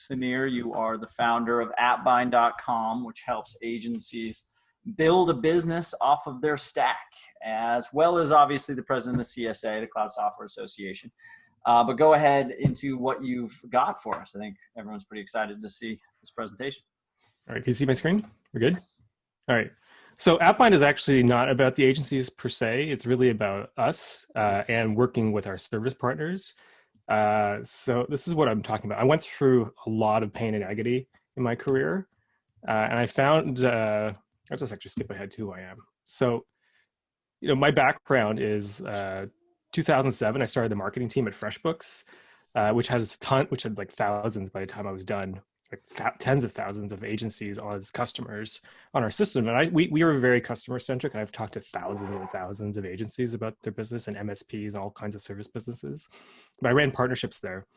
Sunir, you are the founder of appbind.com, which helps agencies build a business off of their stack, as well as obviously the president of the CSA, the Cloud Software Association. But go ahead into what you've got for us. I think everyone's pretty excited to see this presentation. All right, can you see my screen? We're good? Yes. All right. So AppBind is actually not about the agencies per se. It's really about us and working with our service partners. So this is what I'm talking about. I went through a lot of pain and agony in my career. And I found, I'll just actually skip ahead to who I am. So, my background is 2007, I started the marketing team at FreshBooks, which had like thousands by the time I was done, like tens of thousands of agencies as customers on our system. And we were very customer centric. I've talked to thousands and thousands of agencies about their business and MSPs and all kinds of service businesses. But I ran partnerships there.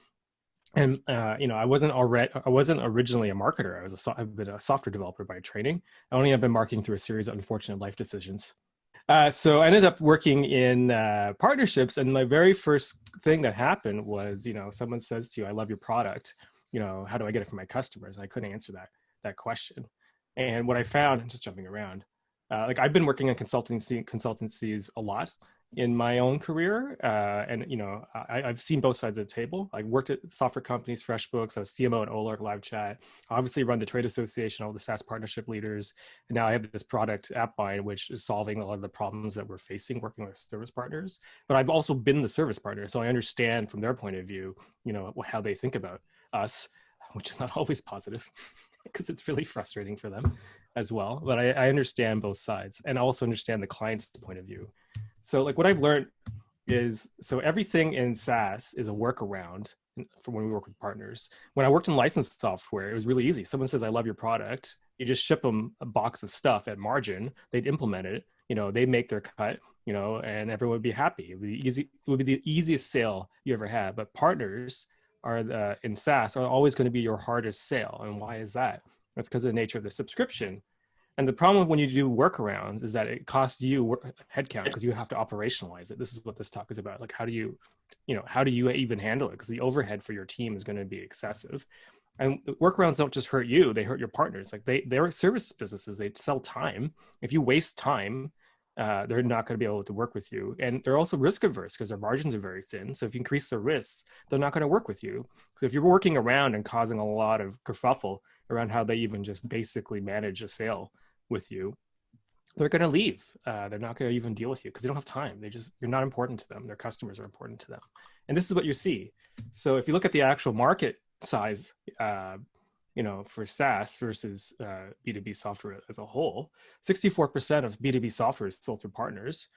And I wasn't originally a marketer. I've been a software developer by training. I only have been marketing through a series of unfortunate life decisions. So I ended up working in partnerships, and my very first thing that happened was, someone says to you, "I love your product. How do I get it from my customers?" And I couldn't answer that question. And what I found, just jumping around, I've been working in consultancies a lot in my own career. I've seen both sides of the table. I worked at software companies, FreshBooks. I was CMO at Olark Live Chat. I obviously run the trade association, all the SaaS partnership leaders. And now I have this product, AppBind, which is solving a lot of the problems that we're facing working with service partners. But I've also been the service partner. So I understand from their point of view, how they think about us, which is not always positive because it's really frustrating for them as well. But I understand both sides, and I also understand the client's point of view. So what I've learned is, everything in SaaS is a workaround for when we work with partners. When I worked in licensed software, it was really easy. Someone says, "I love your product." You just ship them a box of stuff at margin. They'd implement it. They make their cut, and everyone would be happy. It would be easy. It would be the easiest sale you ever had. But partners in SaaS are always going to be your hardest sale. And why is that? That's because of the nature of the subscription. And the problem when you do workarounds is that it costs you headcount because you have to operationalize it. This is what this talk is about. How do you even handle it? Because the overhead for your team is going to be excessive. And workarounds don't just hurt you; they hurt your partners. They're service businesses; they sell time. If you waste time, they're not going to be able to work with you. And they're also risk averse because their margins are very thin. So if you increase their risks, they're not going to work with you. So if you're working around and causing a lot of kerfuffle around how they even just basically manage a sale with you, they're going to leave. They're not going to even deal with you because they don't have time. You're not important to them. Their customers are important to them. And this is what you see. So if you look at the actual market size, for SaaS versus B2B software as a whole, 64% of B2B software is sold through partners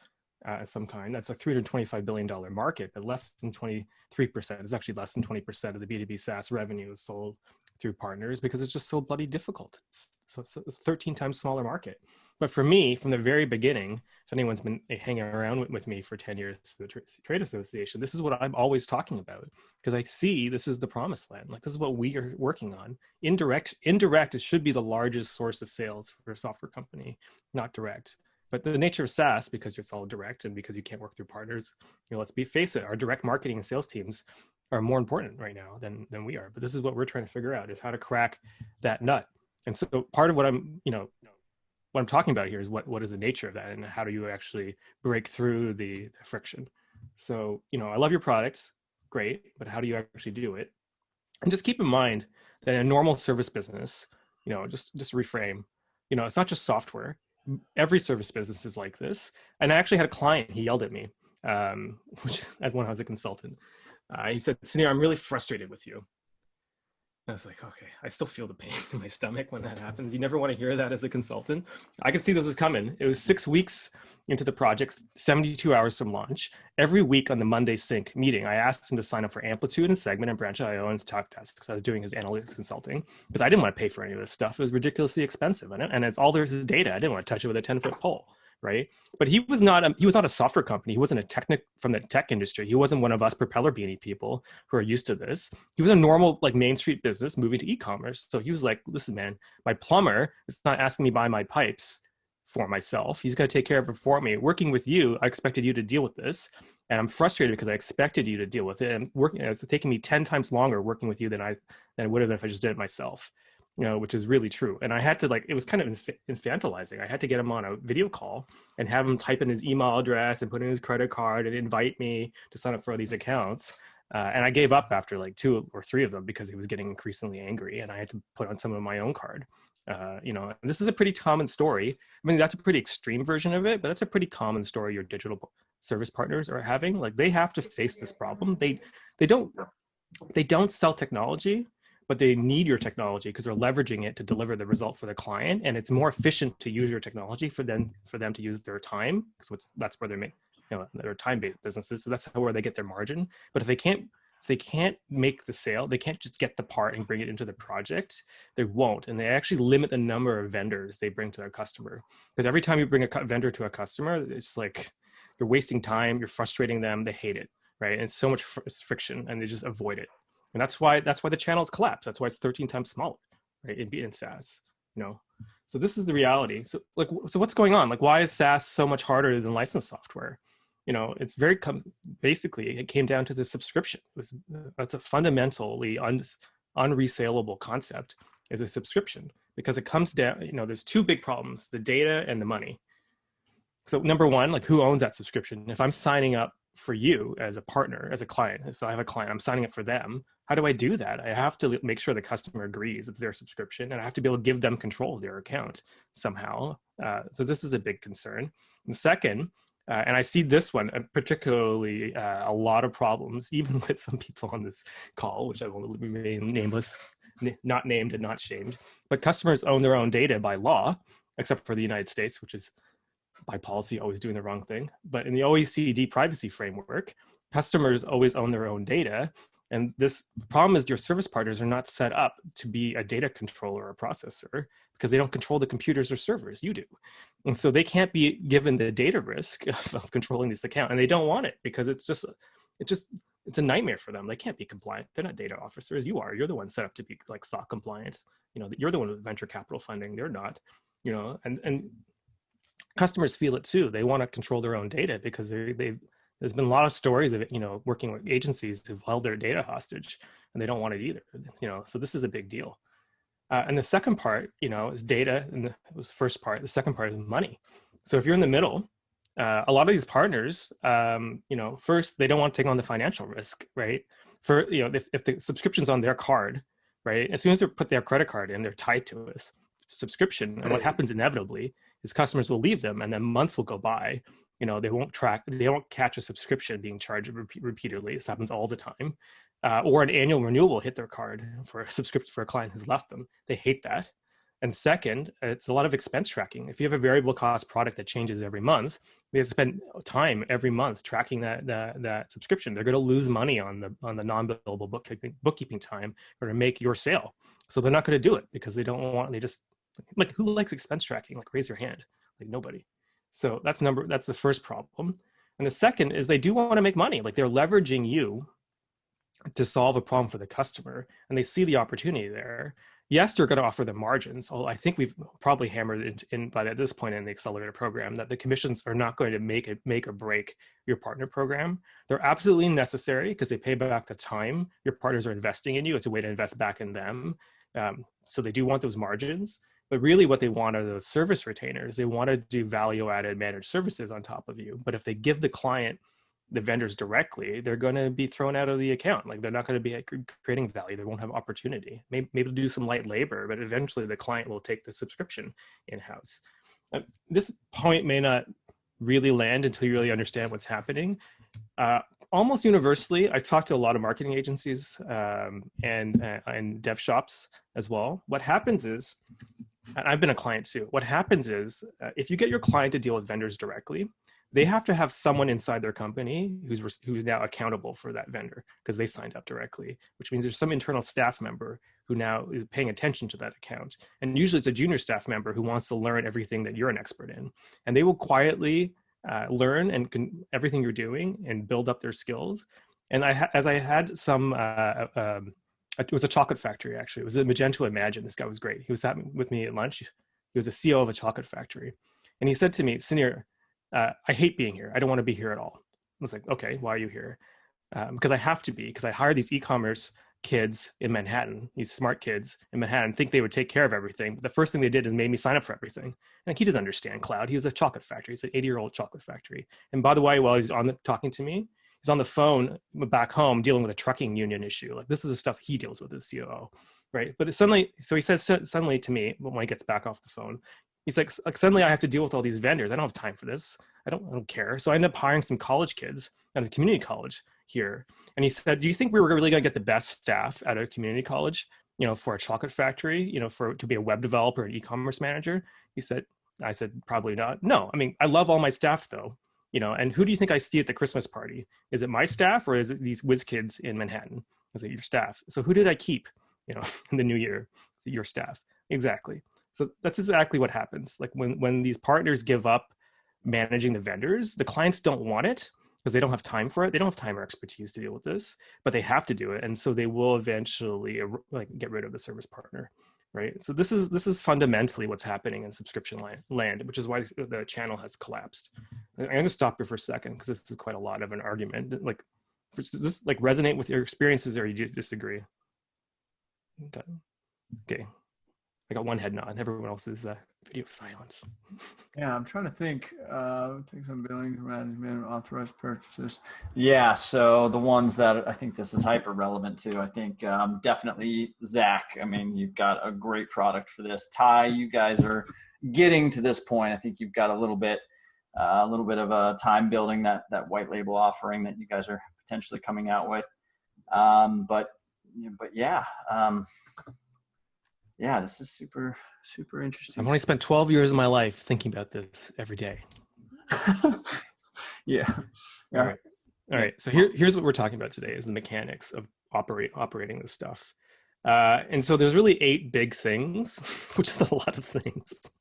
of some kind. That's a $325 billion market, but less than 23%. It's actually less than 20% of the B2B SaaS revenue is sold through partners because it's just so bloody difficult. So it's a 13 times smaller market. But for me, from the very beginning, if anyone's been hanging around with me for 10 years, the trade association, this is what I'm always talking about, because I see this is the promised land. This is what we are working on. Indirect, it should be the largest source of sales for a software company, not direct. But the nature of SaaS, because it's all direct and because you can't work through partners, let's face it, our direct marketing and sales teams are more important right now than we are. But this is what we're trying to figure out, is how to crack that nut. And so part of what I'm talking about here is what is the nature of that, and how do you actually break through the friction? So, I love your product, great, but how do you actually do it? And just keep in mind that in a normal service business, just reframe, it's not just software. Every service business is like this. And I actually had a client, he yelled at me, which as when I was a consultant. He said, "Sunir, I'm really frustrated with you." I was like, okay, I still feel the pain in my stomach when that happens. You never want to hear that as a consultant. I could see this was coming. It was 6 weeks into the project, 72 hours from launch. Every week on the Monday sync meeting, I asked him to sign up for Amplitude and Segment and Branch.io and Talk Test because I was doing his analytics consulting, because I didn't want to pay for any of this stuff. It was ridiculously expensive. And it's all there's is data. I didn't want to touch it with a 10-foot pole. Right. But he was not a software company. He wasn't from the tech industry. He wasn't one of us propeller beanie people who are used to this. He was a normal, Main Street business moving to e-commerce. So he was like, "Listen, man, my plumber is not asking me to buy my pipes for myself. He's got to take care of it for me. Working with you, I expected you to deal with this, and I'm frustrated because I expected you to deal with it. And it's taking me 10 times longer working with you than it would have if I just did it myself. Which is really true. And I had to it was kind of infantilizing. I had to get him on a video call and have him type in his email address and put in his credit card and invite me to sign up for these accounts. And I gave up after 2 or 3 of them because he was getting increasingly angry, and I had to put on some of my own card. And this is a pretty common story. I mean, that's a pretty extreme version of it, but that's a pretty common story your digital service partners are having. They have to face this problem. They don't sell technology, but they need your technology because they're leveraging it to deliver the result for the client. And it's more efficient to use your technology for them to use their time, because that's where they're time-based businesses. So that's where they get their margin. But if they can't make the sale, they can't just get the part and bring it into the project, they won't. And they actually limit the number of vendors they bring to their customer. Because every time you bring a vendor to a customer, it's you're wasting time, you're frustrating them, they hate it, right? And it's so much friction, and they just avoid it. And that's why the channels collapse. That's why it's 13 times smaller, right? In SaaS, So this is the reality. So what's going on? Why is SaaS so much harder than licensed software? It's basically it came down to the subscription. That's a fundamentally unresaleable concept, is a subscription, because it comes down, there's 2 big problems: the data and the money. So number one, who owns that subscription? If I'm signing up for you as a partner, as a client, so I have a client, I'm signing up for them. How do I do that? I have to make sure the customer agrees it's their subscription, and I have to be able to give them control of their account somehow. So this is a big concern. And second, and I see this one particularly a lot of problems, even with some people on this call, which I will remain nameless, not named and not shamed. But customers own their own data by law, except for the United States, which is by policy always doing the wrong thing. But in the OECD privacy framework, customers always own their own data. And this problem is your service partners are not set up to be a data controller or processor, because they don't control the computers or servers, you do. And so they can't be given the data risk of controlling this account, and they don't want it because it's a nightmare for them. They can't be compliant. They're not data officers. You are. You're the one set up to be SOC compliant. You're the one with venture capital funding. They're not, and customers feel it too. They want to control their own data because there's been a lot of stories of it, working with agencies who've held their data hostage, and they don't want it either. So this is a big deal. And the second part, is data, and it was the first part. The second part is money. So if you're in the middle, a lot of these partners, first, they don't want to take on the financial risk, right? If the subscription's on their card, right? As soon as they put their credit card in, they're tied to a subscription. And what happens inevitably is customers will leave them, and then months will go by. They won't catch a subscription being charged repeatedly. This happens all the time. Or an annual renewal will hit their card for a subscription for a client who's left them. They hate that. And second, it's a lot of expense tracking. If you have a variable cost product that changes every month, they have to spend time every month tracking that subscription. They're going to lose money on the non-billable bookkeeping time or to make your sale. So they're not going to do it because they just who likes expense tracking? Raise your hand. Nobody. So that's the first problem. And the second is they do want to make money. They're leveraging you to solve a problem for the customer, and they see the opportunity there. Yes, they're going to offer the margins. Although I think we've probably hammered in by this point in the Accelerator program that the commissions are not going to make or break your partner program. They're absolutely necessary because they pay back the time your partners are investing in you. It's a way to invest back in them. So they do want those margins. But really what they want are those service retainers. They want to do value-added managed services on top of you. But if they give the client the vendors directly, they're going to be thrown out of the account. They're not going to be creating value. They won't have opportunity. Maybe do some light labor, but eventually the client will take the subscription in-house. This point may not really land until you really understand what's happening. Almost universally, I've talked to a lot of marketing agencies and dev shops as well. What happens is, and I've been a client too, what happens is if you get your client to deal with vendors directly, they have to have someone inside their company who's now accountable for that vendor because they signed up directly, which means there's some internal staff member who now is paying attention to that account. And usually it's a junior staff member who wants to learn everything that you're an expert in. And they will quietly learn everything you're doing and build up their skills. And I had some, it was a chocolate factory, actually. It was a Magento Imagine. This guy was great. He was sat with me at lunch. He was a CEO of a chocolate factory. And he said to me, Sunir, I hate being here. I don't want to be here at all. I was like, okay, why are you here? Because I have to be, because I hire these e-commerce kids in Manhattan, these smart kids in Manhattan, think they would take care of everything. But the first thing they did is made me sign up for everything. Like, he doesn't understand cloud. He was a chocolate factory. It's an 80-year-old chocolate factory. And by the way, while he's talking to me, he's on the phone back home dealing with a trucking union issue. Like, this is the stuff he deals with as COO, right? But suddenly, so he says suddenly to me when he gets back off the phone, he's like, suddenly I have to deal with all these vendors. I don't have time for this. I don't care. So I ended up hiring some college kids at a community college here. And he said, do you think we were really going to get the best staff at a community college, for a chocolate factory, to be a web developer and e-commerce manager? I said, probably not. No, I mean, I love all my staff though, and who do you think I see at the Christmas party? Is it my staff or is it these whiz kids in Manhattan? Is it your staff? So who did I keep, in the new year? Is it your staff? Exactly. So that's exactly what happens. Like when these partners give up managing the vendors, the clients don't want it because they don't have time for it. They don't have time or expertise to deal with this, but they have to do it. And so they will eventually get rid of the service partner, right? So this is fundamentally what's happening in subscription land, which is why the channel has collapsed. I'm going to stop here for a second because this is quite a lot of an argument. Like, does this resonate with your experiences, or you disagree? Okay. I got one head nod. Everyone else is video silent. Yeah, I'm trying to think. Take some billing management, authorized purchases. Yeah, so the ones that I think this is hyper relevant to, I think definitely Zach. I mean, you've got a great product for this. Ty, you guys are getting to this point. I think you've got a little bit of a time building that white label offering that you guys are potentially coming out with. But yeah. Yeah, this is super, super interesting. I've only spent 12 years of my life thinking about this every day. Yeah. All right. So here's what we're talking about today is the mechanics of operating this stuff. And so there's really 8 big things, which is a lot of things.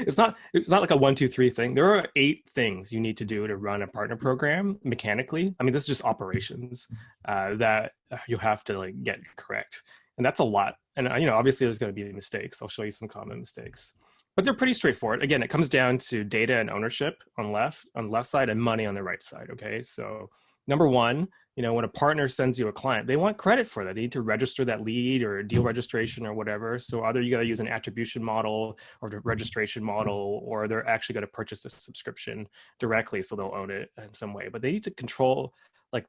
It's not like a 1, 2, 3 thing. There are 8 things you need to do to run a partner program mechanically. I mean, this is just operations that you have to get correct. And that's a lot. And, obviously there's going to be mistakes. I'll show you some common mistakes, but they're pretty straightforward. Again, it comes down to data and ownership on the left side and money on the right side. Okay. So number one, when a partner sends you a client, they want credit for that. They need to register that lead or deal registration or whatever. So either you got to use an attribution model or the registration model, or they're actually going to purchase a subscription directly. So they'll own it in some way, but they need to control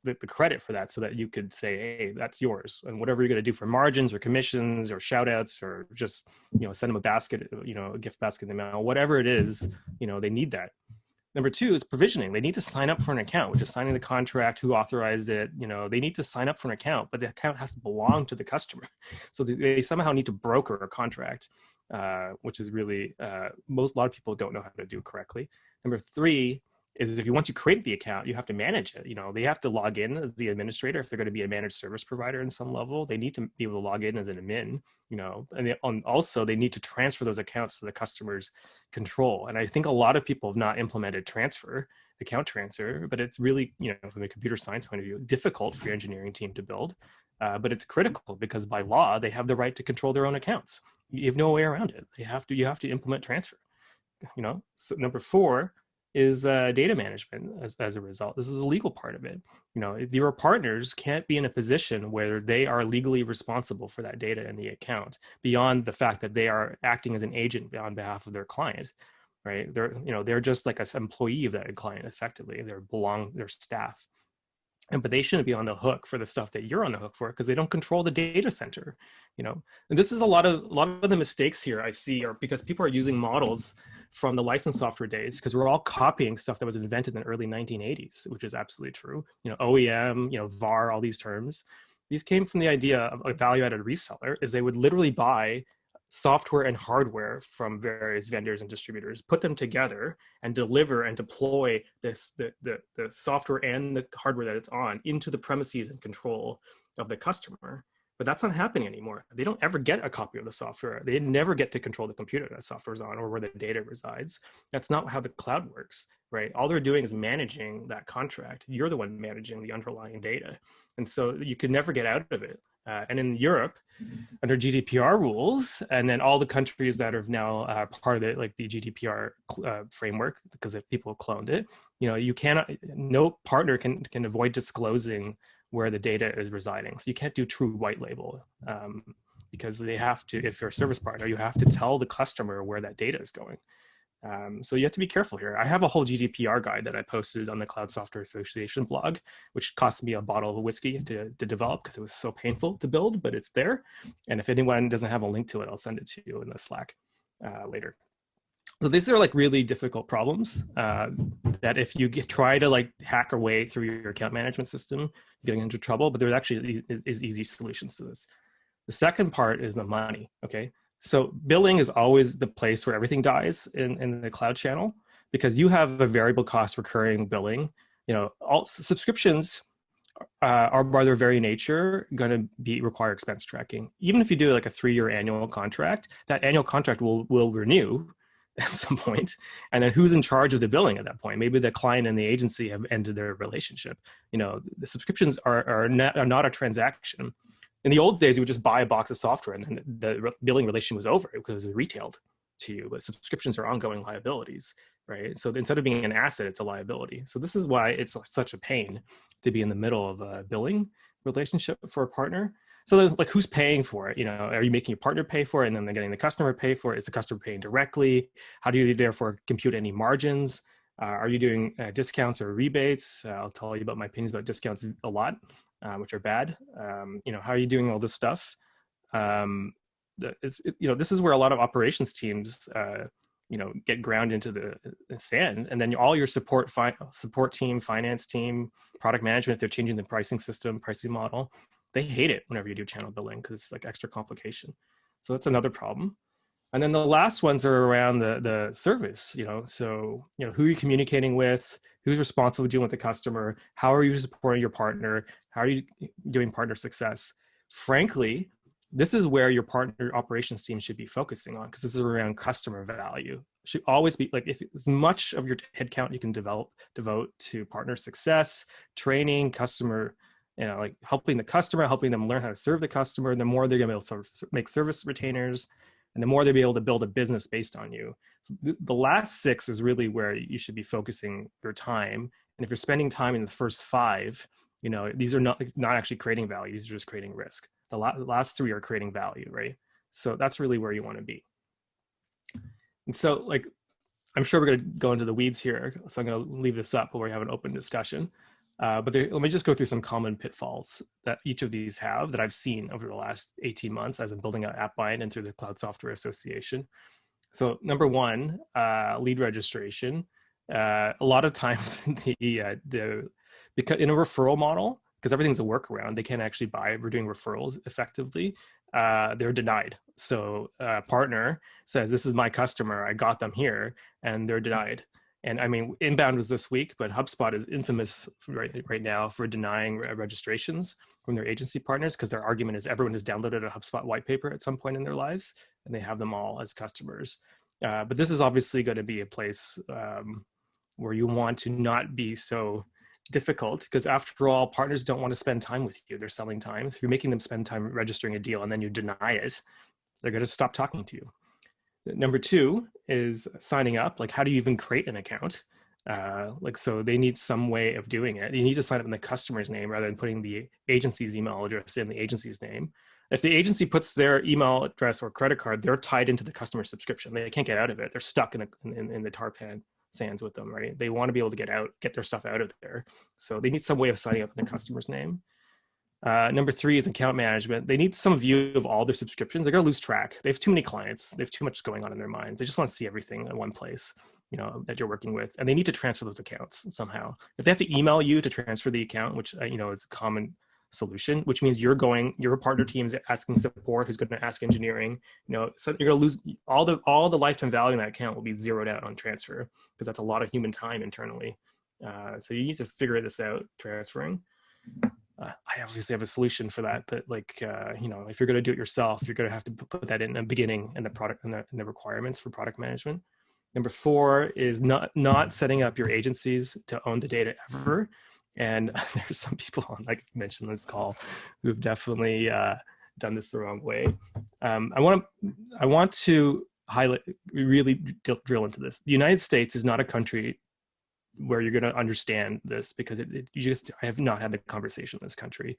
the credit for that so that you could say, hey, that's yours. And whatever you're going to do for margins or commissions or shout outs or just, send them a basket, a gift basket in the mail, whatever it is, they need that. Number 2 is provisioning. They need to sign up for an account, which is signing the contract, who authorized it. They need to sign up for an account, but the account has to belong to the customer. So they somehow need to broker a contract, which is really, a lot of people don't know how to do correctly. Number 3 is if once you create the account, you have to manage it. They have to log in as the administrator. If they're going to be a managed service provider in some level, they need to be able to log in as an admin, and also they need to transfer those accounts to the customer's control. And I think a lot of people have not implemented account transfer, but it's really, from a computer science point of view, difficult for your engineering team to build. But it's critical because by law, they have the right to control their own accounts. You have no way around it. You have to implement transfer, So number 4 is data management as a result. This is a legal part of it. Your partners can't be in a position where they are legally responsible for that data in the account beyond the fact that they are acting as an agent on behalf of their client, right? They're just like an employee of that client effectively. They're staff. But they shouldn't be on the hook for the stuff that you're on the hook for because they don't control the data center, And this is a lot of the mistakes here I see are because people are using models from the licensed software days because we're all copying stuff that was invented in the early 1980s, which is absolutely true. OEM, VAR, all these terms. These came from the idea of a value-added reseller is they would literally buy software and hardware from various vendors and distributors, put them together and deliver and deploy the software and the hardware that it's on into the premises and control of the customer. But that's not happening anymore. They don't ever get a copy of the software. They never get to control the computer that software is on or where the data resides. That's not how the cloud works, right? All they're doing is managing that contract. You're the one managing the underlying data. And so you could never get out of it. And in Europe, under GDPR rules, and then all the countries that are now part of it, like the GDPR framework, because if people cloned it, you cannot, no partner can avoid disclosing where the data is residing. So you can't do true white label, because they have to, if you're a service partner, you have to tell the customer where that data is going. So you have to be careful here. I have a whole GDPR guide that I posted on the Cloud Software Association blog, which cost me a bottle of whiskey to develop because it was so painful to build, but it's there. And if anyone doesn't have a link to it, I'll send it to you in the Slack later. So these are like really difficult problems that if you try to like hack your way through your account management system, you're getting into trouble, but there's actually is easy solutions to this. The second part is the money, okay? So billing is always the place where everything dies in the cloud channel, because you have a variable cost recurring billing. All subscriptions are by their very nature going to require expense tracking. Even if you do like a 3-year annual contract, that annual contract will renew at some point. And then who's in charge of the billing at that point? Maybe the client and the agency have ended their relationship. The subscriptions are not a transaction. In the old days, you would just buy a box of software and then the billing relation was over because it was retailed to you. But subscriptions are ongoing liabilities, right? So instead of being an asset, it's a liability. So this is why it's such a pain to be in the middle of a billing relationship for a partner. So then, like, who's paying for it? Are you making your partner pay for it and then they're getting the customer pay for it? Is the customer paying directly? How do you therefore compute any margins? Are you doing discounts or rebates? I'll tell you about my opinions about discounts a lot. Which are bad. How are you doing all this stuff? This is where a lot of operations teams, get ground into the sand, and then all your support team, finance team, product management, if they're changing the pricing model, they hate it whenever you do channel billing because it's like extra complication. So that's another problem. And then the last ones are around the service, so, who are you communicating with, who's responsible for dealing with the customer, how are you supporting your partner, how are you doing partner success? Frankly, this is where your partner operations team should be focusing on, because this is around customer value. It should always be like, if as much of your headcount you can devote to partner success, training, customer, like helping the customer, helping them learn how to serve the customer, the more they're gonna be able to make service retainers, and the more they'll be able to build a business based on you. So the last 6 is really where you should be focusing your time. And if you're spending time in the first 5, these are not actually creating value, these are just creating risk. The last 3 are creating value, right? So that's really where you want to be. And so, like, I'm sure we're going to go into the weeds here, so I'm going to leave this up where we have an open discussion. But let me just go through some common pitfalls that each of these have that I've seen over the last 18 months as I'm building an AppBind and through the Cloud Software Association. So number 1, lead registration. A lot of times because in a referral model, because everything's a workaround, they can't actually we're doing referrals effectively, they're denied. So a partner says, this is my customer, I got them here, and they're denied. And I mean, inbound was this week, but HubSpot is infamous right now for denying registrations from their agency partners, because their argument is everyone has downloaded a HubSpot white paper at some point in their lives, and they have them all as customers. But this is obviously going to be a place where you want to not be so difficult, because after all, partners don't want to spend time with you. They're selling time. If you're making them spend time registering a deal and then you deny it, they're going to stop talking to you. Number 2 is signing up. Like, how do you even create an account? So they need some way of doing it. You need to sign up in the customer's name rather than putting the agency's email address in the agency's name. If the agency puts their email address or credit card, they're tied into the customer subscription. They can't get out of it. They're stuck in the tarpan sands with them, right? They want to be able to get their stuff out of there. So they need some way of signing up in the customer's name. Number 3 is account management. They need some view of all their subscriptions. They're going to lose track. They have too many clients. They have too much going on in their minds. They just want to see everything in one place, that you're working with. And they need to transfer those accounts somehow. If they have to email you to transfer the account, which, is a common solution, which means your partner team's asking support, who's going to ask engineering, so you're going to lose all the lifetime value in that account will be zeroed out on transfer, because that's a lot of human time internally. So you need to figure this out, transferring. I obviously have a solution for that, but if you're going to do it yourself, you're going to have to put that in the beginning in the product and the requirements for product management. Number 4 is not setting up your agencies to own the data ever. And there's some people on, like I mentioned on this call, who've definitely done this the wrong way. I want to highlight, really drill into this. The United States is not a country where you're going to understand this, because I have not had the conversation in this country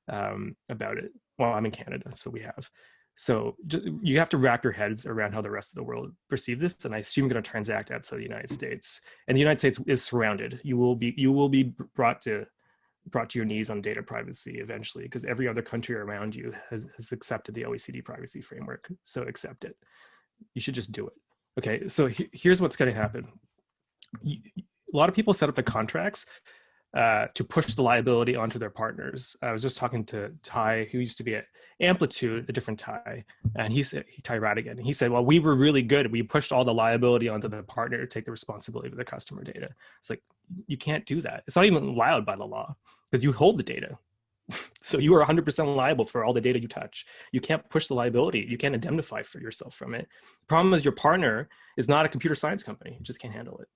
about it. Well, I'm in Canada, so we have. So you have to wrap your heads around how the rest of the world perceive this, and I assume you're going to transact outside the United States. And the United States is surrounded. You will be brought to your knees on data privacy eventually, because every other country around you has accepted the OECD privacy framework. So accept it. You should just do it. Okay, so here's what's going to happen. A lot of people set up the contracts to push the liability onto their partners. I was just talking to Ty, who used to be at Amplitude, a different Ty, and Ty Radigan. He said, well, we were really good. We pushed all the liability onto the partner to take the responsibility for the customer data. It's like, you can't do that. It's not even allowed by the law, because you hold the data. So you are 100% liable for all the data you touch. You can't push the liability. You can't indemnify for yourself from it. The problem is your partner is not a computer science company. You just can't handle it.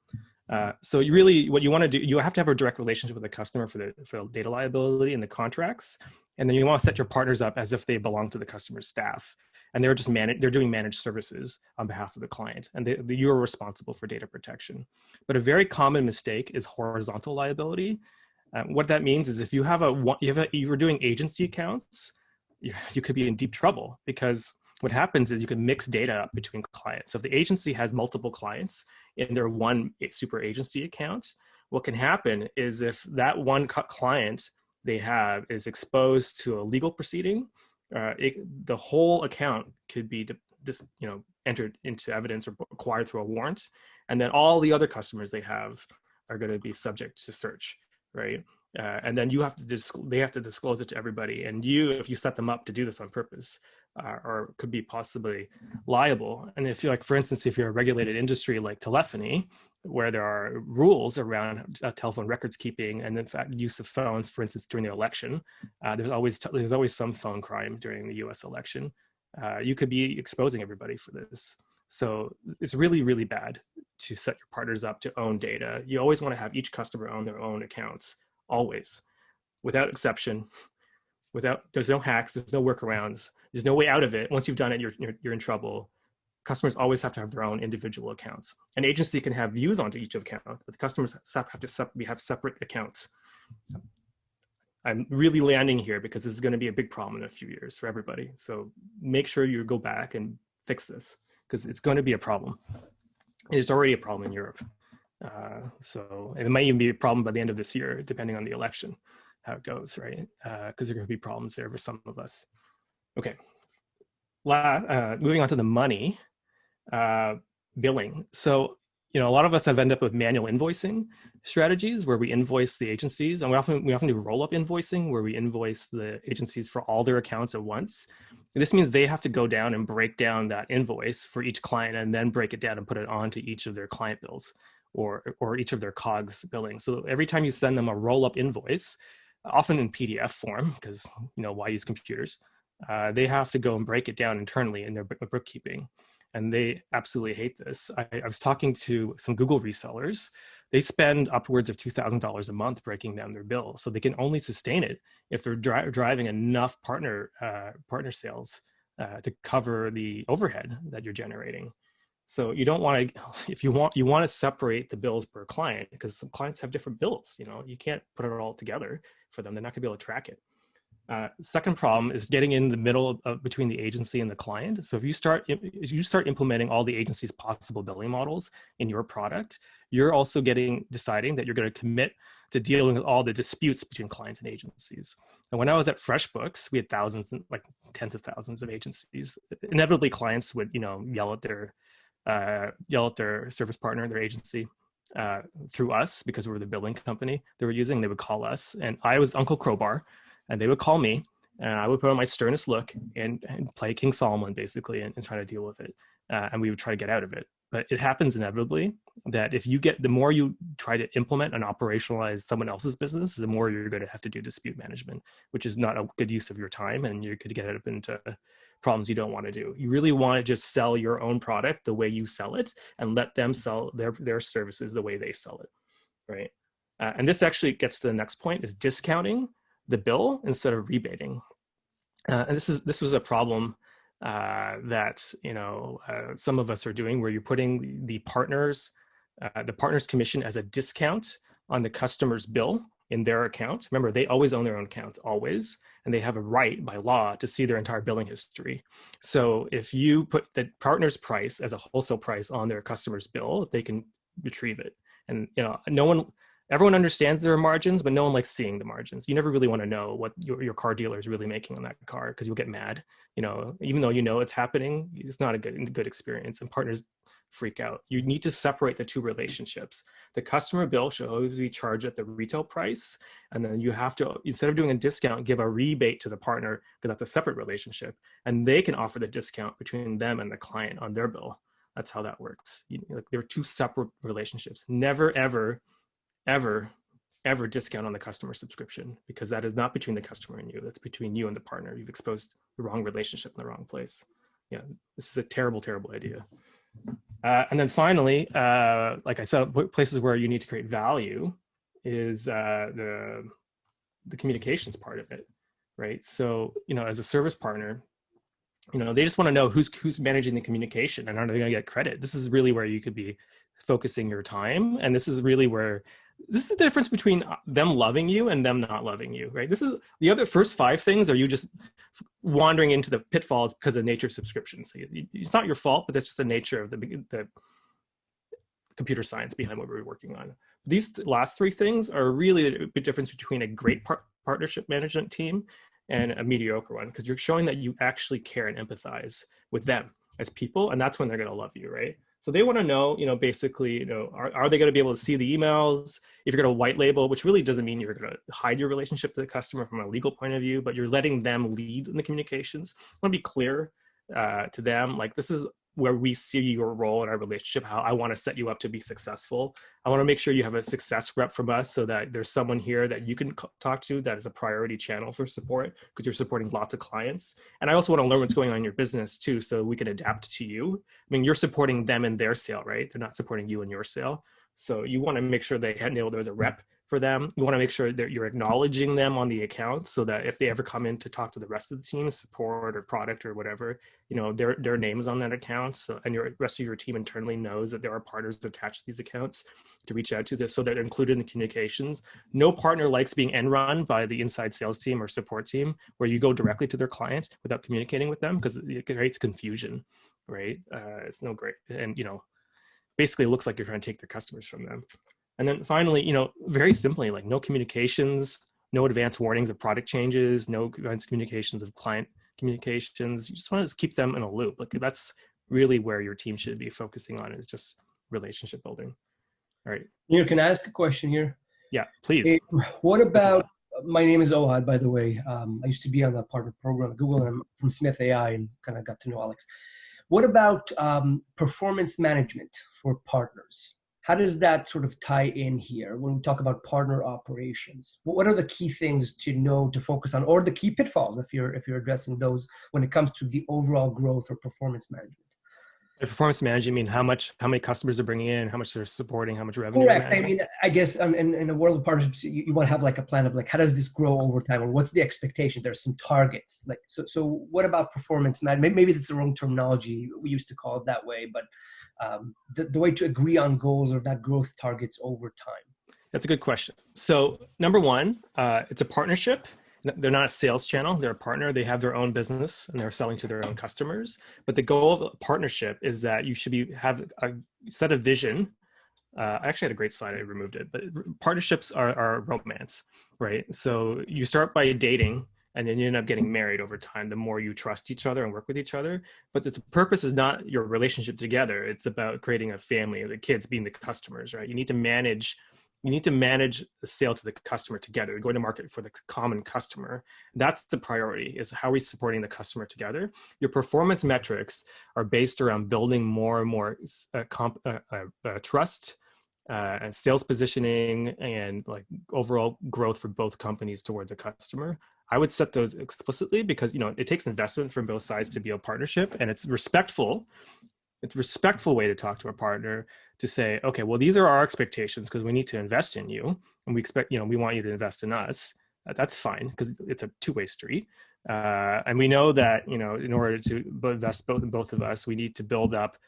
So what you want to do, you have to have a direct relationship with the customer for the data liability and the contracts. And then you want to set your partners up as if they belong to the customer's staff. And they're doing managed services on behalf of the client. And you're responsible for data protection. But a very common mistake is horizontal liability. What that means is if you're doing agency accounts, you could be in deep trouble, because what happens is you can mix data up between clients. So if the agency has multiple clients in their one super agency account, what can happen is if that one client they have is exposed to a legal proceeding, the whole account could be entered into evidence or acquired through a warrant, and then all the other customers they have are going to be subject to search, right? And then they have to disclose it to everybody. And if you set them up to do this on purpose, or could be possibly liable. And if you're for instance, if you're a regulated industry like telephony, where there are rules around telephone records keeping, and in fact, use of phones, for instance, during the election, there's always some phone crime during the US election. You could be exposing everybody for this. So it's really, really bad to set your partners up to own data. You always want to have each customer own their own accounts, always, without exception. There's no hacks, there's no workarounds, there's no way out of it. Once you've done it, you're in trouble. Customers always have to have their own individual accounts. An agency can have views onto each account, but the customers have to have separate accounts. I'm really landing here because this is going to be a big problem in a few years for everybody. So make sure you go back and fix this, because it's going to be a problem. It's already a problem in Europe. So it might even be a problem by the end of this year, depending on the election, how it goes, right? Because there are going to be problems there for some of us. Okay. Moving on to the money, billing. So, a lot of us have ended up with manual invoicing strategies where we invoice the agencies, and we often do roll-up invoicing where we invoice the agencies for all their accounts at once. This means they have to go down and break down that invoice for each client and then break it down and put it onto each of their client bills or each of their COGS billing. So every time you send them a roll-up invoice, often in PDF form, because why use computers? They have to go and break it down internally in their bookkeeping. And they absolutely hate this. I was talking to some Google resellers. They spend upwards of $2,000 a month breaking down their bill. So they can only sustain it if they're driving enough partner sales to cover the overhead that you're generating. So you don't want to, if you want to separate the bills per client, because some clients have different bills. You can't put it all together for them. They're not going to be able to track it. Second problem is getting in the middle between the agency and the client. So if you start implementing all the agency's possible billing models in your product, you're also deciding that you're going to commit to dealing with all the disputes between clients and agencies. And when I was at FreshBooks, we had thousands, like tens of thousands of agencies. Inevitably, clients would yell at their service partner, their agency, through us, because we were the billing company they were using. They would call us, and I was Uncle Crowbar. And they would call me, and I would put on my sternest look and play King Solomon, basically, and try to deal with it. And we would try to get out of it. But it happens inevitably that the more you try to implement and operationalize someone else's business, the more you're going to have to do dispute management, which is not a good use of your time, and you could get up into problems you don't want to do. You really want to just sell your own product the way you sell it, and let them sell their services the way they sell it, right? And this actually gets to the next point, is discounting the bill instead of rebating. And this was a problem that some of us are doing, where you're putting the partner's commission as a discount on the customer's bill in their account. Remember, they always own their own account, always, and they have a right by law to see their entire billing history. So if you put the partner's price as a wholesale price on their customer's bill, they can retrieve it. And everyone understands their margins, but no one likes seeing the margins. You never really want to know what your car dealer is really making on that car, because you'll get mad. Even though it's happening, it's not a good experience, and partners freak out. You need to separate the two relationships. The customer bill should always be charged at the retail price, and then you have to, instead of doing a discount, give a rebate to the partner, because that's a separate relationship, and they can offer the discount between them and the client on their bill. That's how that works. There are two separate relationships. Never, ever discount on the customer subscription, because that is not between the customer and you. That's between you and the partner. You've exposed the wrong relationship in the wrong place. This is a terrible, terrible idea. And then finally, like I said, places where you need to create value is the communications part of it, right? So, as a service partner, they just want to know who's managing the communication, and are they going to get credit? This is really where you could be focusing your time. And this is the difference between them loving you and them not loving you, right? This is the other first 5 things are you just wandering into the pitfalls because of nature of subscription. So it's not your fault, but that's just the nature of the computer science behind what we're working on. These last 3 things are really a big difference between a great partnership management team and a mediocre one, because you're showing that you actually care and empathize with them as people, and that's when they're going to love you, right? So they want to know, basically, are they going to be able to see the emails? If you're going to white label, which really doesn't mean you're going to hide your relationship to the customer from a legal point of view, but you're letting them lead in the communications. I want to be clear to them, like, this is where we see your role in our relationship, how I want to set you up to be successful. I want to make sure you have a success rep from us, so that there's someone here that you can talk to that is a priority channel for support, because you're supporting lots of clients. And I also want to learn what's going on in your business too, so we can adapt to you. I mean, you're supporting them in their sale, right? They're not supporting you in your sale. So you want to make sure there's a rep for them. You want to make sure that you're acknowledging them on the account, so that if they ever come in to talk to the rest of the team, support or product or whatever, their name is on that account. So, and your rest of your team internally knows that there are partners attached to these accounts to reach out to this, so they're included in the communications. No partner likes being end run by the inside sales team or support team, where you go directly to their client without communicating with them, because it creates confusion, right? It's no great. And, basically it looks like you're trying to take their customers from them. And then finally, very simply, like, no communications, no advance warnings of product changes, no advance communications of client communications. You just want to keep them in a loop. Like, that's really where your team should be focusing on, is just relationship building. All right. Can I ask a question here? Yeah, please. What about, my name is Ohad, by the way. I used to be on the partner program at Google, and I'm from Smith AI, and kind of got to know Alex. What about performance management for partners? How does that sort of tie in here when we talk about partner operations? What are the key things to know, to focus on, or the key pitfalls if you're addressing those when it comes to the overall growth or performance management? Performance management, mean how many customers are bringing in, how much they're supporting, how much revenue? Correct. I mean, I guess in a world of partnerships, you want to have like a plan of like, how does this grow over time, or what's the expectation? There's some targets. Like, so what about performance management? Maybe that's the wrong terminology. We used to call it that way, but the way to agree on goals or that growth targets over time. That's a good question. So number one, it's a partnership. They're not a sales channel. They're a partner. They have their own business and they're selling to their own customers. But the goal of a partnership is that you should have a set of vision. I actually had a great slide. I removed it. But partnerships are romance, right? So you start by dating, and then you end up getting married over time, the more you trust each other and work with each other. But the purpose is not your relationship together. It's about creating a family, the kids being the customers, right? You need to manage the sale to the customer together. You're going to market for the common customer. That's the priority, is how are we supporting the customer together? Your performance metrics are based around building more and more trust and sales positioning and like overall growth for both companies towards a customer. I would set those explicitly because, it takes investment from both sides to be a partnership, and it's a respectful way to talk to a partner, to say, okay, well, these are our expectations because we need to invest in you, and we expect, we want you to invest in us. That's fine because it's a two-way street. And we know that, in order to invest both of us, we need to build up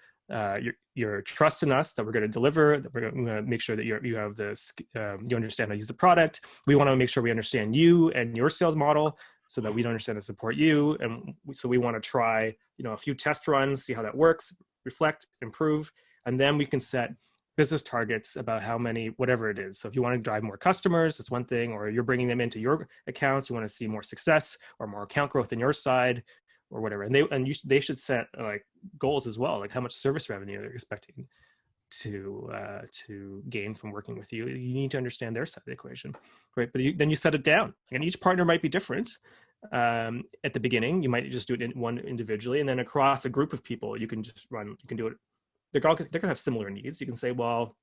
your trust in us, that we're going to deliver, that we're going to make sure that you have this, you understand how to use the product. We want to make sure we understand you and your sales model so that we understand how to support you. And so we want to try, a few test runs, see how that works, reflect, improve, and then we can set business targets about how many, whatever it is. So if you want to drive more customers, that's one thing, or you're bringing them into your accounts, you want to see more success or more account growth on your side or whatever. And they should set like goals as well, like how much service revenue they're expecting to gain from working with you. You need to understand their side of the equation, right? But then you set it down, and each partner might be different. At the beginning, you might just do it one individually, and then across a group of people, you can do it. They're going to have similar needs. You can say, well,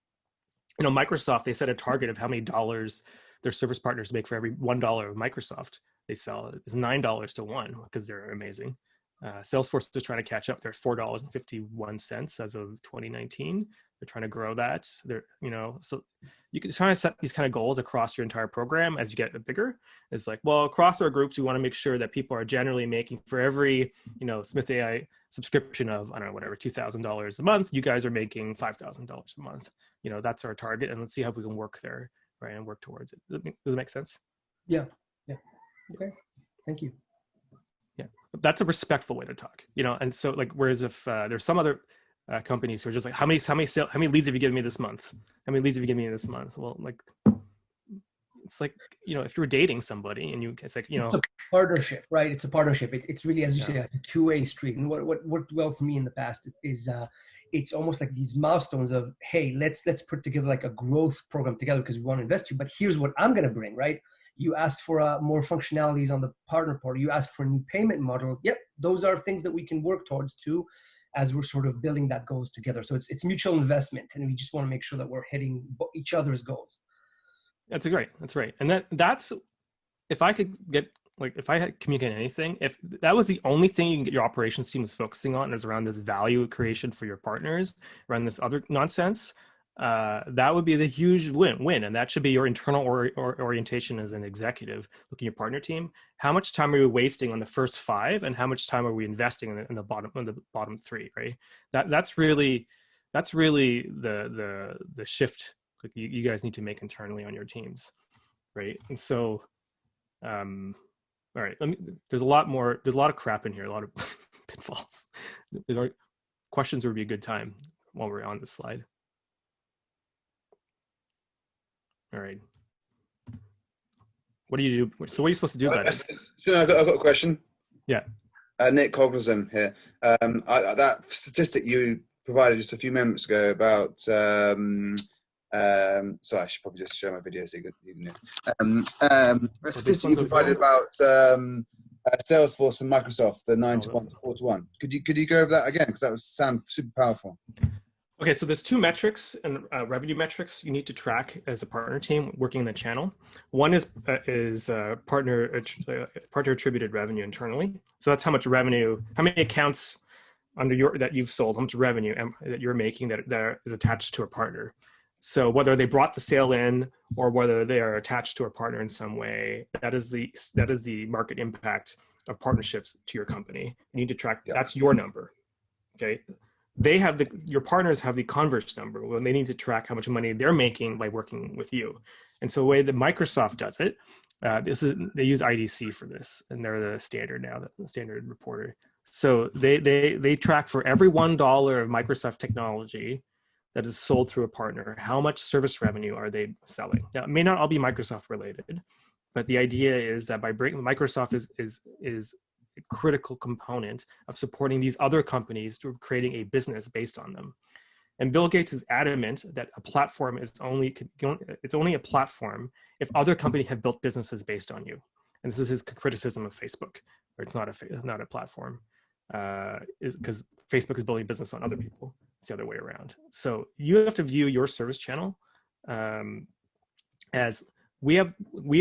Microsoft, they set a target of how many dollars their service partners make for every $1 of Microsoft they sell. It's $9 to 1 because they're amazing. Salesforce is trying to catch up. They're $4.51 as of 2019. They're trying to grow that. So you can try to set these kind of goals across your entire program as you get bigger. It's like, well, across our groups, we want to make sure that people are generally making for every, Smith AI subscription of, I don't know, whatever, $2,000 a month. You guys are making $5,000 a month. That's our target, and let's see how we can work there, right, and work towards it. Does it make sense? Yeah. Okay. Thank you. Yeah, that's a respectful way to talk, and so like, whereas if there's some other companies who are just like, how many leads have you given me this month? How many leads have you given me this month? Well, like, it's like, if you're dating somebody and it's like, it's a partnership, right? It's a partnership. It's really, as you say, a two-way street. And what worked well for me in the past is it's almost like these milestones of, hey, let's put together like a growth program together because we want to invest you, but here's what I'm going to bring, right? You asked for more functionalities on the partner portal. You asked for a new payment model. Yep, those are things that we can work towards too, as we're sort of building that goals together. So it's mutual investment, and we just want to make sure that we're hitting each other's goals. That's great. That's right. And that's, if I could get, like, if I had communicated anything, if that was the only thing you can get your operations team was focusing on, is around this value creation for your partners, around this other nonsense, that would be the huge win. And that should be your internal orientation as an executive looking at your partner team. How much time are we wasting on the first 5, and how much time are we investing in the bottom 3, right? That's really the shift like you guys need to make internally on your teams, right? And so, all right, there's a lot of crap in here, a lot of pitfalls. Questions would be a good time while we're on this slide. All right. What do you do? So what are you supposed to do about it? I've got a question. Yeah. Nick Cognizant here. That statistic you provided just a few minutes ago about, sorry, I should probably just show my video so you can a statistic you provided about Salesforce and Microsoft, the 9 to 1 to 4 to 1. Could you go over that again? Because that would sound super powerful. Okay, so there's 2 metrics and revenue metrics you need to track as a partner team working in the channel. One is partner attributed revenue internally. So that's how much revenue, how many accounts that you've sold, how much revenue that you're making that is attached to a partner. So whether they brought the sale in or whether they are attached to a partner in some way, that is the market impact of partnerships to your company. You need to track. Yeah. That's your number. Okay. Your partners have the converse number when they need to track how much money they're making by working with you. And so the way that Microsoft does it, they use IDC for this, and they're the standard now, the standard reporter. So they track for every $1 of Microsoft technology that is sold through a partner, how much service revenue are they selling? Now, it may not all be Microsoft related, but the idea is that by bringing Microsoft is a critical component of supporting these other companies to creating a business based on them. And Bill Gates is adamant that a platform it's only a platform if other companies have built businesses based on you. And this is his criticism of Facebook, where it's not a platform, because Facebook is building a business on other people. It's the other way around. So you have to view your service channel as we have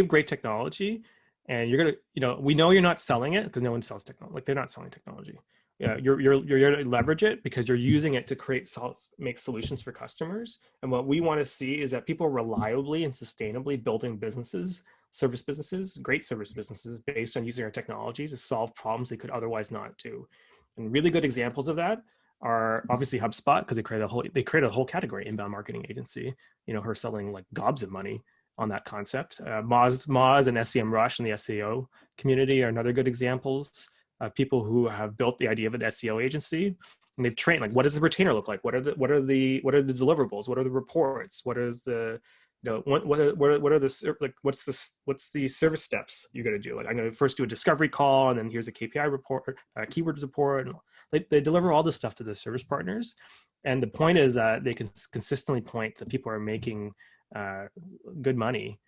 great technology, and you're gonna, we know you're not selling it because no one sells technology. Like, they're not selling technology. you're going to leverage it because you're using it to make solutions for customers. And what we want to see is that people reliably and sustainably building businesses, service businesses, great service businesses based on using our technology to solve problems they could otherwise not do. And really good examples of that are obviously HubSpot, because they created a whole category, inbound marketing agency, her selling like gobs of money on that concept. Moz and SEMrush and the SEO community are another good examples of people who have built the idea of an SEO agency, and they've trained, like, what does the retainer look like? What are the deliverables? What are the reports? What is the what's the service steps you're going to do? Like, I'm going to first do a discovery call, and then here's a KPI report, a keywords report. And they deliver all this stuff to the service partners. And the point is that they can consistently point that people are making good money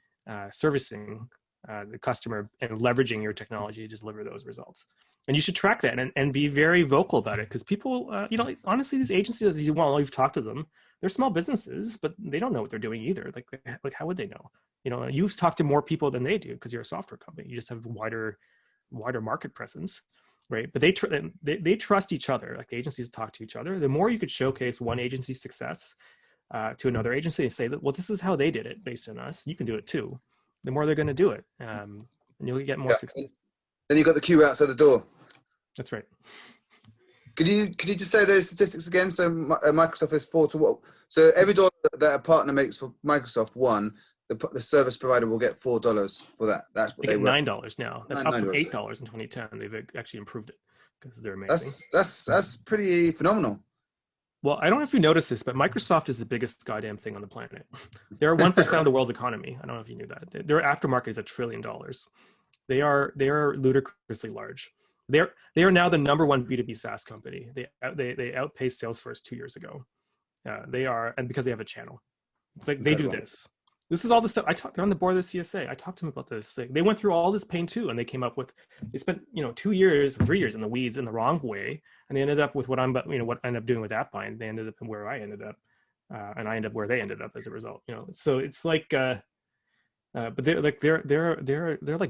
servicing the customer and leveraging your technology to deliver those results. And you should track that and be very vocal about it, because people, honestly, these agencies, we've talked to them, they're small businesses, but they don't know what they're doing either. Like how would they know? You've talked to more people than they do because you're a software company. You just have wider market presence, right? But they trust each other. Like, the agencies talk to each other. The more you could showcase one agency's success to another agency and say that, well, this is how they did it based on us, you can do it too. The more they're going to do it, and you'll get more success. Then you've got the queue outside the door. That's right. Could you just say those statistics again? So Microsoft is 4 to what? So every dollar that a partner makes for Microsoft, the service provider will get $4 for that. That's what they get were. $9 now. That's up from $8 in 2010. They've actually improved it because they're amazing. That's pretty phenomenal. Well, I don't know if you noticed this, but Microsoft is the biggest goddamn thing on the planet. They're 1% of the world's economy. I don't know if you knew that. Their aftermarket is $1 trillion. They are ludicrously large. They are now the #1 B2B SaaS company. They outpaced Salesforce 2 years ago. And because they have a channel, they do this. This is all the stuff they're on the board of the CSA. I talked to them about this. They went through all this pain too, and they came up with. They spent 2 years, 3 years in the weeds in the wrong way, and they ended up with what I ended up doing with AppBind. They ended up where I ended up, and I ended up where they ended up as a result. So it's like. But they're like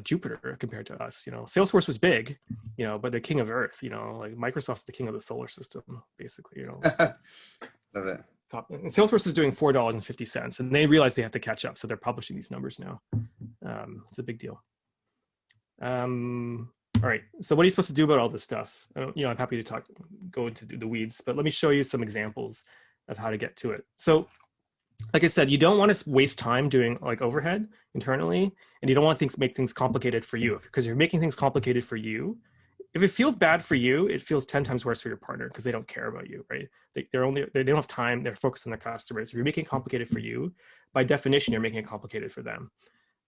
Jupiter compared to us. Salesforce was big, but they're king of Earth. Like Microsoft's the king of the solar system, basically. Love it. And Salesforce is doing $4.50, and they realize they have to catch up, so they're publishing these numbers now. It's a big deal. All right. So what are you supposed to do about all this stuff? I'm happy to go into the weeds, but let me show you some examples of how to get to it. So, like I said, you don't want to waste time doing like overhead internally, and you don't want to make things complicated for you, because you're making things complicated for you. If it feels bad for you, it feels 10 times worse for your partner, because they don't care about you, right? They don't have time. They're focused on their customers. If you're making it complicated for you, by definition, you're making it complicated for them.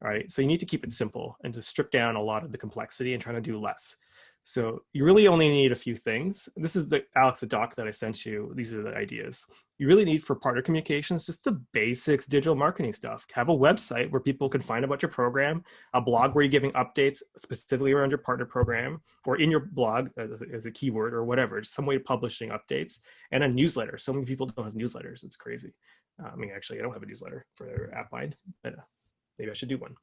All right. So you need to keep it simple and to strip down a lot of the complexity and trying to do less. So you really only need a few things. This is the doc that I sent you. These are the ideas. You really need for partner communications, just the basics, digital marketing stuff. Have a website where people can find about your program, a blog where you're giving updates specifically around your partner program, or in your blog as a keyword or whatever, just some way of publishing updates, and a newsletter. So many people don't have newsletters. It's crazy. Actually, I don't have a newsletter for AppBind, but maybe I should do one.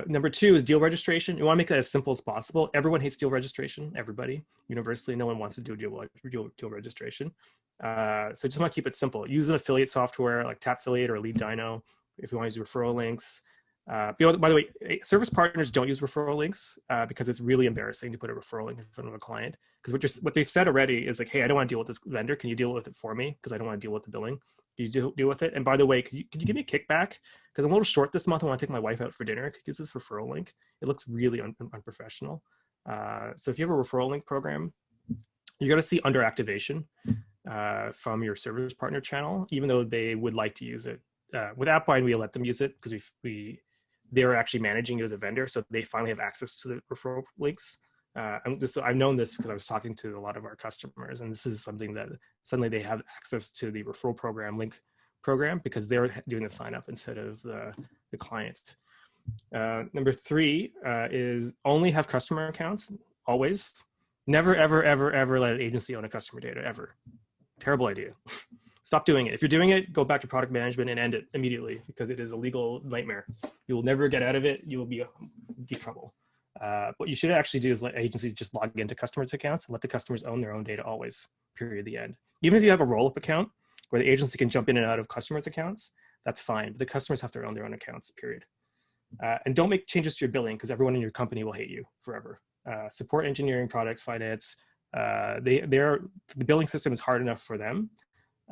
Number 2 is deal registration. You want to make that as simple as possible. Everyone hates deal registration. Everybody, universally, no one wants to do deal registration. So just want to keep it simple. Use an affiliate software like Tapfiliate or Lead Dino if you want to use referral links. By the way, service partners don't use referral links because it's really embarrassing to put a referral link in front of a client. Because what they've said already is like, hey, I don't want to deal with this vendor. Can you deal with it for me? Because I don't want to deal with the billing. You deal with it. And by the way, could you give me a kickback? Because I'm a little short this month. I want to take my wife out for dinner. Could you use this referral link? It looks really unprofessional. So if you have a referral link program, you're going to see under activation from your service partner channel, even though they would like to use it. With AppBind, we let them use it because they're actually managing you as a vendor, so they finally have access to the referral links. I've known this because I was talking to a lot of our customers, and this is something that suddenly they have access to the referral program link program because they're doing the sign up instead of the client. Number 3 is only have customer accounts, always. Never, ever, ever, ever let an agency own a customer data, ever. Terrible idea. Stop doing it. If you're doing it, go back to product management and end it immediately, because it is a legal nightmare. You will never get out of it. You will be in deep trouble. What you should actually do is let agencies just log into customers' accounts and let the customers own their own data always, period, the end. Even if you have a roll-up account where the agency can jump in and out of customers' accounts, that's fine. But the customers have to own their own accounts, period. And don't make changes to your billing because everyone in your company will hate you forever. Support, engineering, product, finance, the billing system is hard enough for them.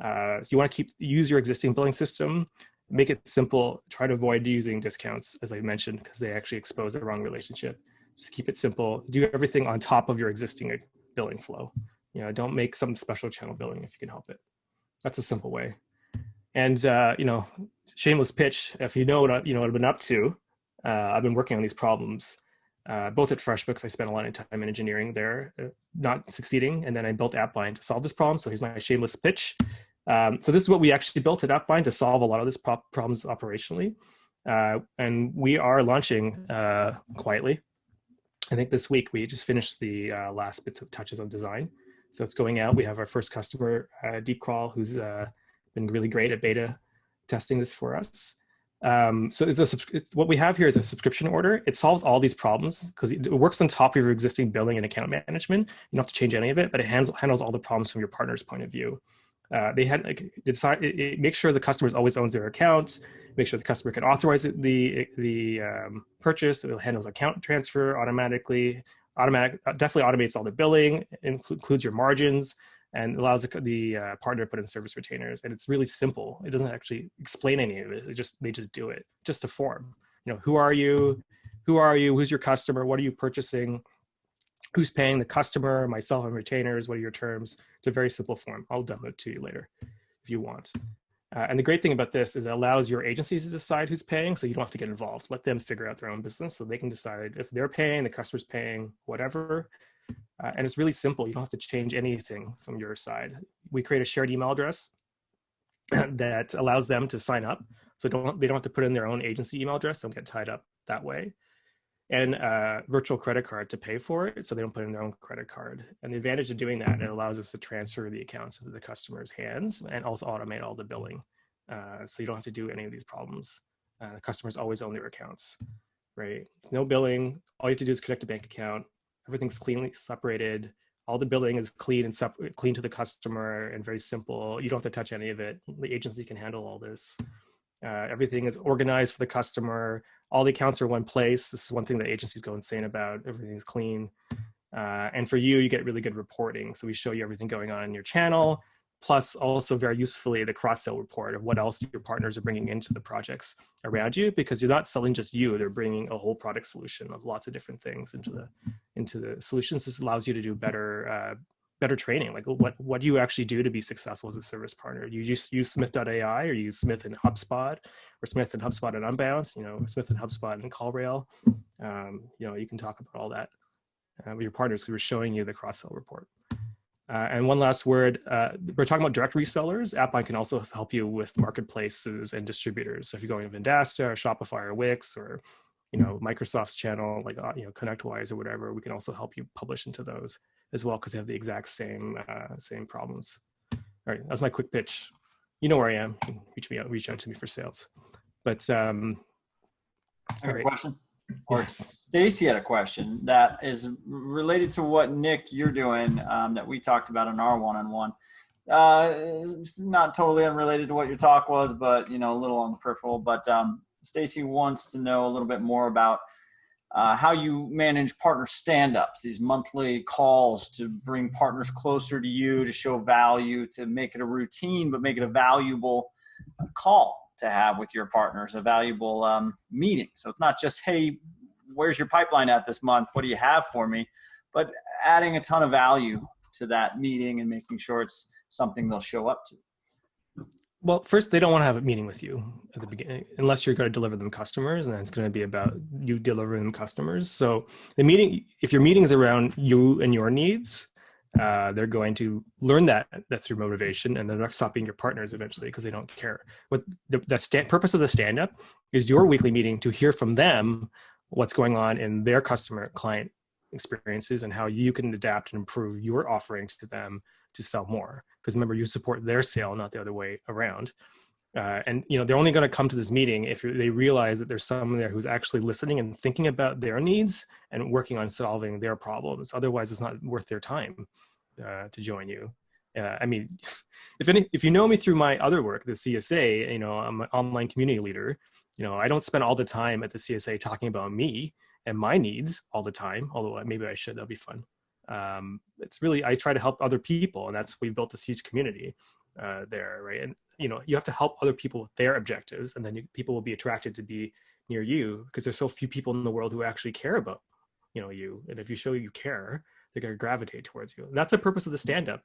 So you want to use your existing billing system, make it simple, try to avoid using discounts, as I mentioned, because they actually expose the wrong relationship. Just keep it simple. Do everything on top of your existing billing flow. Don't make some special channel billing if you can help it. That's a simple way. And shameless pitch. If you know what I've been up to, I've been working on these problems. Both at FreshBooks, I spent a lot of time in engineering there, not succeeding, and then I built AppBind to solve this problem. So here's my shameless pitch. So this is what we actually built at AppBind to solve a lot of these problems operationally. And we are launching quietly. I think this week we just finished the last bits of touches on design. So it's going out. We have our first customer, Deep Crawl, who's been really great at beta testing this for us. So what we have here is a subscription order. It solves all these problems because it works on top of your existing billing and account management. You don't have to change any of it, but it handles all the problems from your partner's point of view. It makes sure the customer always owns their account, make sure the customer can authorize the purchase. It handles account transfer automatically, definitely automates all the billing, includes your margins, and allows the partner to put in service retainers. And it's really simple. It doesn't actually explain any of it. They just do it. Just a form. Who are you? Who's your customer? What are you purchasing? Who's paying? The customer, myself, and retainers. What are your terms? It's a very simple form. I'll demo it to you later if you want. And the great thing about this is it allows your agencies to decide who's paying, so you don't have to get involved. Let them figure out their own business so they can decide if they're paying, the customer's paying, whatever. And it's really simple. You don't have to change anything from your side. We create a shared email address that allows them to sign up. So they don't have to put in their own agency email address. Don't get tied up that way. And a virtual credit card to pay for it, so they don't put in their own credit card. And the advantage of doing that, it allows us to transfer the accounts into the customer's hands and also automate all the billing. So you don't have to do any of these problems. The customers always own their accounts, right? No billing. All you have to do is connect a bank account. Everything's cleanly separated. All the billing is clean and clean to the customer and very simple. You don't have to touch any of it. The agency can handle all this. Everything is organized for the customer. All the accounts are in one place. This is one thing that agencies go insane about. Everything's clean. And for you get really good reporting. So we show you everything going on in your channel, plus also very usefully the cross-sell report of what else your partners are bringing into the projects around you, because you're not selling just you, they're bringing a whole product solution of lots of different things into the solutions. This allows you to do better training. Like what do you actually do to be successful as a service partner? Do you just use Smith.ai or use Smith and HubSpot, or Smith and HubSpot and Unbounce, Smith and HubSpot and CallRail? You can talk about all that with your partners because we're showing you the cross-sell report. And one last word, we're talking about direct resellers. AppBind can also help you with marketplaces and distributors. So if you're going to Vendasta or Shopify or Wix or Microsoft's channel, like ConnectWise or whatever, we can also help you publish into those as well because they have the exact same problems. All right, that was my quick pitch. You know where I am. You can reach out to me for sales. But I have a question. Or Yes. Stacy had a question that is related to what Nick you're doing that we talked about in our one-on-one. It's not totally unrelated to what your talk was, but a little on the peripheral. But Stacy wants to know a little bit more about how you manage partner stand-ups, these monthly calls to bring partners closer to you, to show value, to make it a routine, but make it a valuable call to have with your partners, a valuable meeting. So it's not just, hey, where's your pipeline at this month? What do you have for me? But adding a ton of value to that meeting and making sure it's something they'll show up to. Well, first, they don't want to have a meeting with you at the beginning, unless you're going to deliver them customers, and then it's going to be about you delivering them customers. So the meeting, if your meeting is around you and your needs, they're going to learn that's your motivation, and they're not stopping your partners eventually because they don't care. What the purpose of the stand-up is your weekly meeting to hear from them what's going on in their customer client experiences and how you can adapt and improve your offering to them to sell more. Because remember, you support their sale, not the other way around. And they're only going to come to this meeting if they realize that there's someone there who's actually listening and thinking about their needs and working on solving their problems. Otherwise, it's not worth their time to join you. I mean, if you know me through my other work, the CSA, I'm an online community leader. I don't spend all the time at the CSA talking about me and my needs all the time, although maybe I should. That'd be fun. It's really, I try to help other people, and we've built this huge community there, right? And you have to help other people with their objectives, and then people will be attracted to be near you because there's so few people in the world who actually care about you. And if you show you care, they're going to gravitate towards you. And that's the purpose of the stand-up.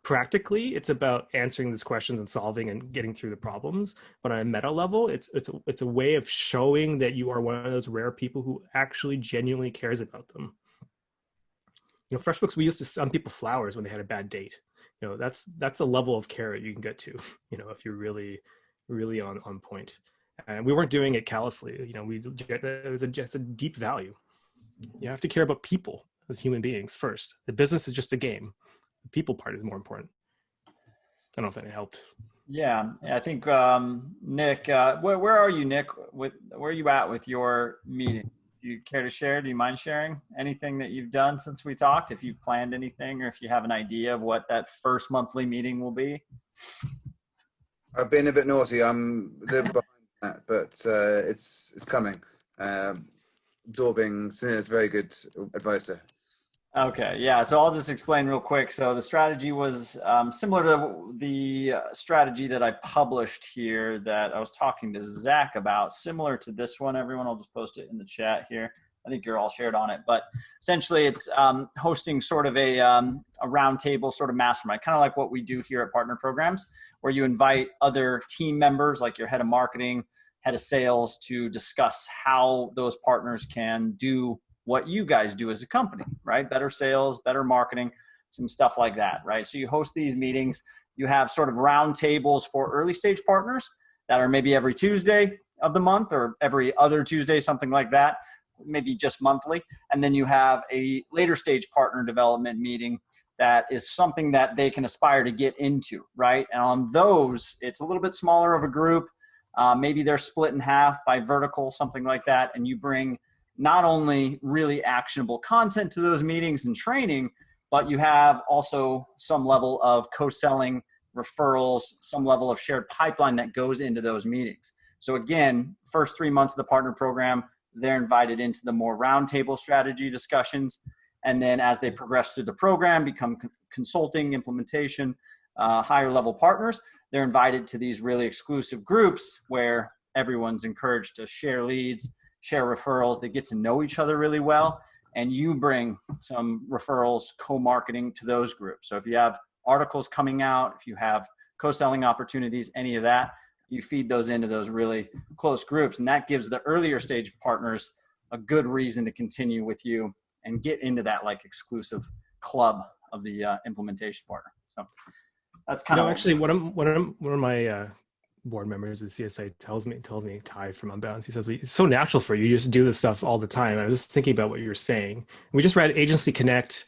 Practically, it's about answering these questions and solving and getting through the problems. But on a meta level, it's a way of showing that you are one of those rare people who actually genuinely cares about them. FreshBooks, we used to send people flowers when they had a bad date. That's a level of care you can get to, if you're really, really on point. And we weren't doing it callously. It was just a deep value. You have to care about people as human beings first. The business is just a game. The people part is more important. I don't know if that helped. Yeah, I think Nick, where are you, Nick? Where are you at with your meeting? Do you care to share? Do you mind sharing anything that you've done since we talked? If you've planned anything, or if you have an idea of what that first monthly meeting will be? I've been a bit naughty. I'm a little behind that, but it's coming. Absorbing Sunir's very good advisor. Okay, yeah. So I'll just explain real quick. So the strategy was similar to the strategy that I published here that I was talking to Zach about, similar to this one. Everyone, I'll just post it in the chat here. I think you're all shared on it. But essentially, it's hosting sort of a roundtable sort of mastermind, kind of like what we do here at Partner Programs, where you invite other team members like your head of marketing, head of sales, to discuss how those partners can do what you guys do as a company, right? Better sales, better marketing, some stuff like that, right? So you host these meetings. You have sort of round tables for early stage partners that are maybe every Tuesday of the month or every other Tuesday, something like that, maybe just monthly. And then you have a later stage partner development meeting that is something that they can aspire to get into, right? And on those, it's a little bit smaller of a group. Maybe they're split in half by vertical, something like that. And you bring not only really actionable content to those meetings and training, but you have also some level of co-selling, referrals, some level of shared pipeline that goes into those meetings. So again, first 3 months of the partner program, they're invited into the more roundtable strategy discussions. And then as they progress through the program, become consulting, implementation, higher level partners, they're invited to these really exclusive groups where everyone's encouraged to share leads, share referrals. They get to know each other really well. And you bring some referrals, co-marketing to those groups. So if you have articles coming out, if you have co-selling opportunities, any of that, you feed those into those really close groups. And that gives the earlier stage partners a good reason to continue with you and get into that like exclusive club of the implementation partner. So that's kind of actually one of my board members at CSA tells me, Ty from Unbound, he says, it's so natural for you. You just do this stuff all the time. I was just thinking about what you were saying. We just read Agency Connect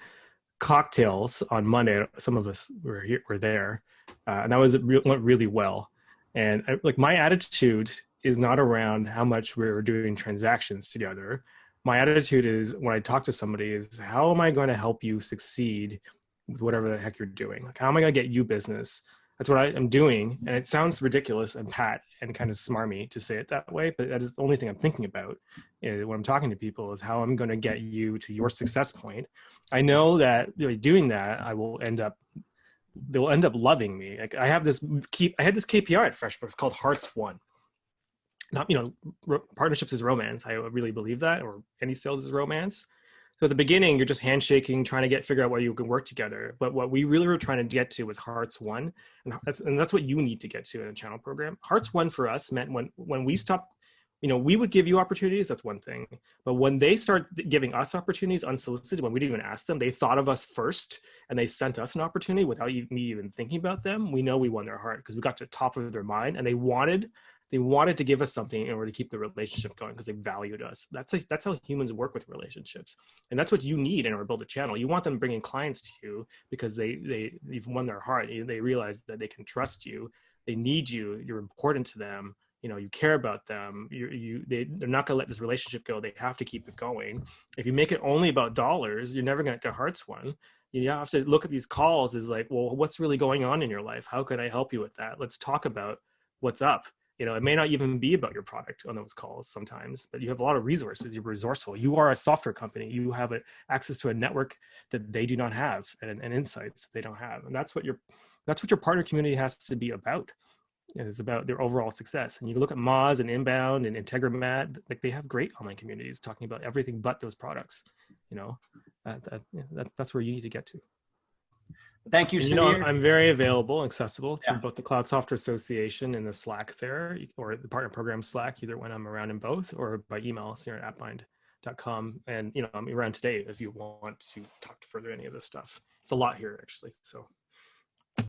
cocktails on Monday. Some of us were there, and that went really well. And my attitude is not around how much we're doing transactions together. My attitude is, when I talk to somebody, is how am I going to help you succeed with whatever the heck you're doing? Like, how am I going to get you business? That's what I'm doing. And it sounds ridiculous and pat and kind of smarmy to say it that way, but that is the only thing I'm thinking about when I'm talking to people, is how I'm going to get you to your success point. I know that really doing that, they'll end up loving me. Like, I had this KPI at FreshBooks called Hearts Won. Not, partnerships is romance. I really believe that, or any sales is romance. So at the beginning, you're just handshaking, trying to figure out where you can work together. But what we really were trying to get to was Hearts Won. And that's what you need to get to in a channel program. Hearts Won for us meant when we stopped, we would give you opportunities. That's one thing. But when they start giving us opportunities unsolicited, when we didn't even ask them, they thought of us first and they sent us an opportunity without me even thinking about them. We know we won their heart because we got to the top of their mind, and they wanted to give us something in order to keep the relationship going because they valued us. That's how humans work with relationships. And that's what you need in order to build a channel. You want them bringing clients to you because you've won their heart. They realize that they can trust you They need you. You're important to them. You care about them. They're not going to let this relationship go. They have to keep it going. If you make it only about dollars, you're never going to get a hearts one. You have to look at these calls as like, well, what's really going on in your life? How can I help you with that? Let's talk about what's up. It may not even be about your product on those calls sometimes, but you have a lot of resources. You're resourceful. You are a software company. You have access to a network that they do not have, and insights that they don't have. And that's what your partner community has to be about. It's about their overall success. And you look at Moz and Inbound and Integromat, like they have great online communities talking about everything but those products. That's where you need to get to. Thank you, Sunir. I'm very available and accessible through both the Cloud Software Association and the Slack there, or the partner program Slack, either when I'm around in both, or by email, sunir@appbind.com. And I'm around today if you want to talk further any of this stuff. It's a lot here, actually. So